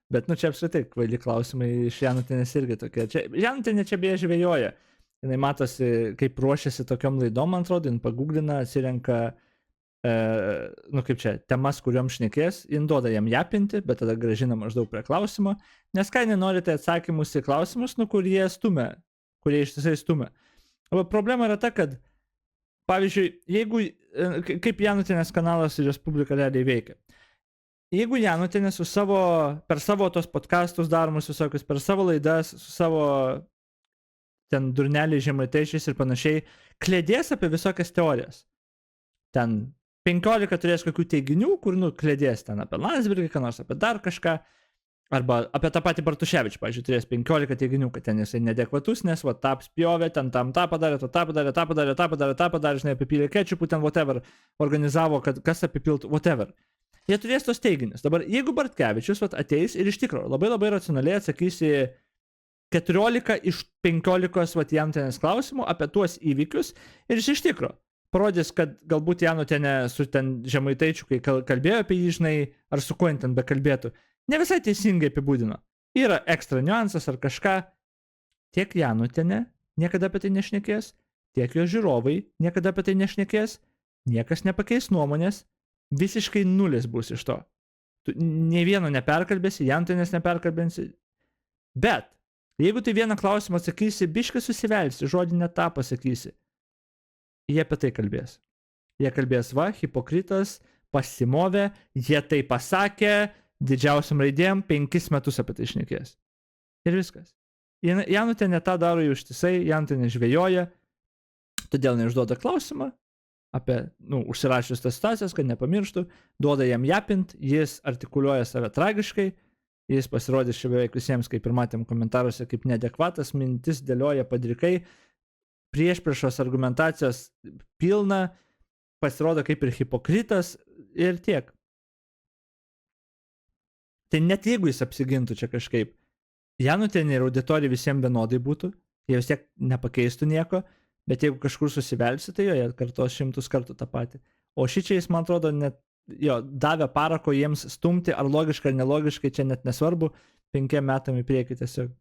Bet, nu, čia apskritai kvaili klausimai iš Janutinės irgi tokie. Janutinė čia beje žvejoja. Jinai matosi, kaip ruošiasi tokiom laidom, man atrodo, jin pagooglina, atsirenka, nu kaip čia, temas, kuriuom šnekės, jin duoda jam japinti, bet tada grąžina maždaug prie klausimo, nes ką nenorite atsakymus į klausimus, nu, kurie stumia, kurie ištisai stumia. O problema yra ta, kad, pavyzdžiui, jeigu, kaip Janutinės kanalas ir Respublika realiai veikia. Jeigu Janutinė per savo tos podcastus daromus visokius, per savo laidas, su savo ten durneliai žemaitaičiais ir panašiai, klėdės apie visokias teorijas. Ten 15 turės kokių teiginių, kur, nu, klėdės ten apie Landsbergį, ką nors apie dar kažką, arba apie tą patį Bartuševičių, pavyzdžiui, turės 15 teiginių, kad ten jisai neadekvatus, nes, va, tą spjovė, ten tam tą padarė, žinai, apipylė kečupų, ten whatever, organizavo, kad kas apipiltų, whatever. Jie turės tos teiginius. Dabar, jeigu Bartkevičius, va, ateis ir iš tikrųjų labai racionaliai atsakys į 14 iš 15 vat Janutinės klausimų apie tuos įvykius ir jis iš tikro parodys, kad galbūt Janutinė su ten žemaitaičiu, kai kalbėjo apie jį, žinai, ar su kuo ten bekalbėtų, ne visai teisingai apibūdino. Yra ekstra niuansas ar kažką. Tiek Janutinė niekada apie tai nešnekės, tiek jo žiūrovai niekada apie tai nešnekės, niekas nepakeis nuomonės, visiškai nulis bus iš to. Tu nei vieno neperkalbėsi, Janutinės neperkalbėsi, bet jeigu tai vieną klausimą atsakysi, biškai susivelsi, žodį net tą pasakysi, jie apie tai kalbės. Jie kalbės, va, hipokritas, pasimovė, jie tai pasakė, didžiausiam raidėm 5 metus apie tai šnekės. Ir viskas. Janutinė tą daro jau ištisai, Janutinė žvejoja, todėl neužduoda klausimą apie, nu, užsirašius tas situacijas, kad nepamirštų, duoda jam japint, jis artikuliuoja save tragiškai, jis pasirodys čia beveik visiems, kaip ir matėm komentaruose, kaip neadekvatas, mintis dėlioja padrikai, priešpriešos argumentacijos pilna, pasirodo kaip ir hipokritas ir tiek. Tai net jeigu jis apsigintų čia kažkaip, Janutinė ir auditorija visiems vienodai būtų, jie vis tiek nepakeistų nieko, bet jeigu kažkur susivelsi, tai jo, jie kartos 100 kartų tą patį. O šičia jis, man atrodo, net jo, davė parako jiems stumti, ar logiškai ar nelogiškai, čia net nesvarbu, 5 metam į priekį tiesiog.